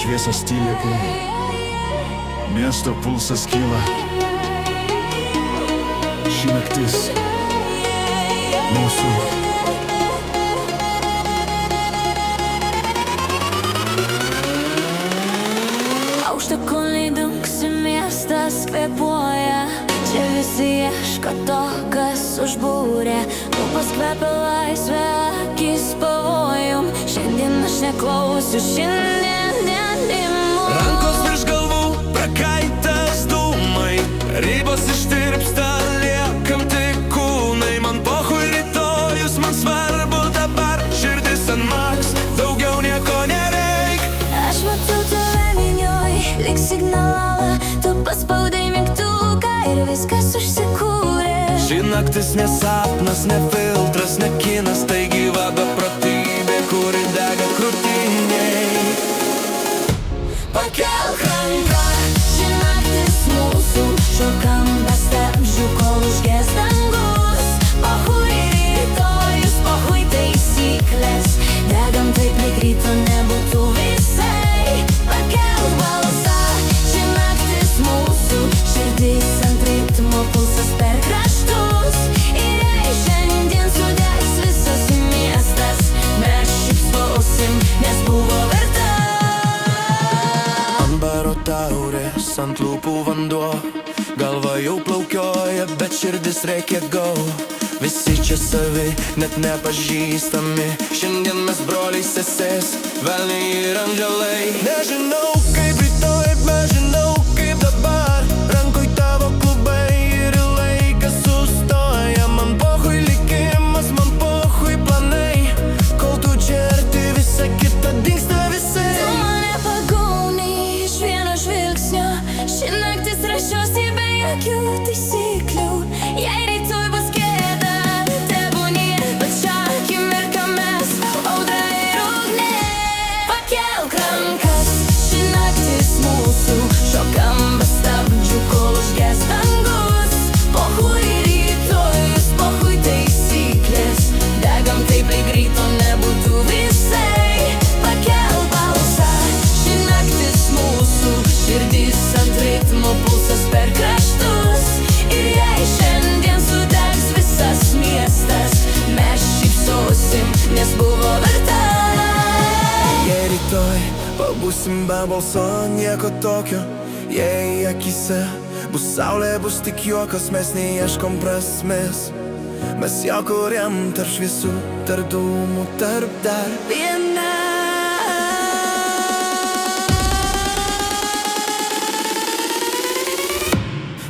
šviesos tyliai, miesto pulsas kyla. Ši naktis mūsų. Aukštakulniai dunksi, miestas kvėpuoja. Čia visi ieško to, kas užbūrė. Lūpas kvepia laisvė, akis pavojum. Šiandien aš neklausiu, šiandien neimu. Rankos virš galvų, prakaitas dūmai. Ribos ištirpsta, liekam tik kūnai. Man pochui rytojus, man svarbu dabar. Širdis ant maks, daugiau nieko nereik. Aš matau tave minioj, lyg signalą. Tu paspaudai mygtuką ir viskas užsikūrė. Ši naktis ne sapnas, ne filtras, ne kinas. Tai gyva beprotybė, kuri dega krūtinėj. Pakelk ranką, ši naktis mūsų. Šokam be stabdžių, kol užges dangus. Pochui rytojus, pochui taisyklės. Degam taip, lyg ryto nebūtų visai. Pakelk balsą, ši naktis mūsų. Širdis ant ritmo, pulsas per kraštus. Ir jei šiandien sudegs visas miestas, mes šypsosim, nes buvo verta. Ambaro taurės, ant lūpų vanduo. Galva jau plaukioja, bet širdis reikia go. Visi čia savi, net nepažįstami. Šiandien mes broliai sesės, velniai ir angelai. Nežinau kaip rytoj, bet žinau kaip dabar. Rankoj tavo klubai ir laikas sustoja. Man pochui likimas, man pochui planai. Kol tu čia arti, visa kita dingsta visai. Tu mane pagauni iš vieno žvilgsnio. Ši naktis rašiuosi be jokių taisyklių. Jei rytoj bus gėda, tebūnie, bet šią akimirką mes audra ir ugnė. Pakelk rankas, ši naktis mūsų. Šokam be stabdžių, kol užges dangus. Pochui rytojus, pochui taisyklės. Degam taip, lyg ryto nebūtų visai. Pakelk balsą, ši naktis mūsų. Širdis ant ritmo, pulsas per kraštus. Ir jei šiandien sudegs visas miestas, mes šypsosim, nes buvo verta. Jei rytoj pabūsim be balso, nieko tokio. Jei akise bus saulė, bus tik juokas, mes neieškom prasmės. Mes jo kuriam tarp šviesų, tarp dūmų, tarp dar viena.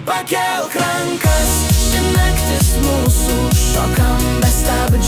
Pakelk rankas, ši naktis mūsų. Šokam be stabdžių,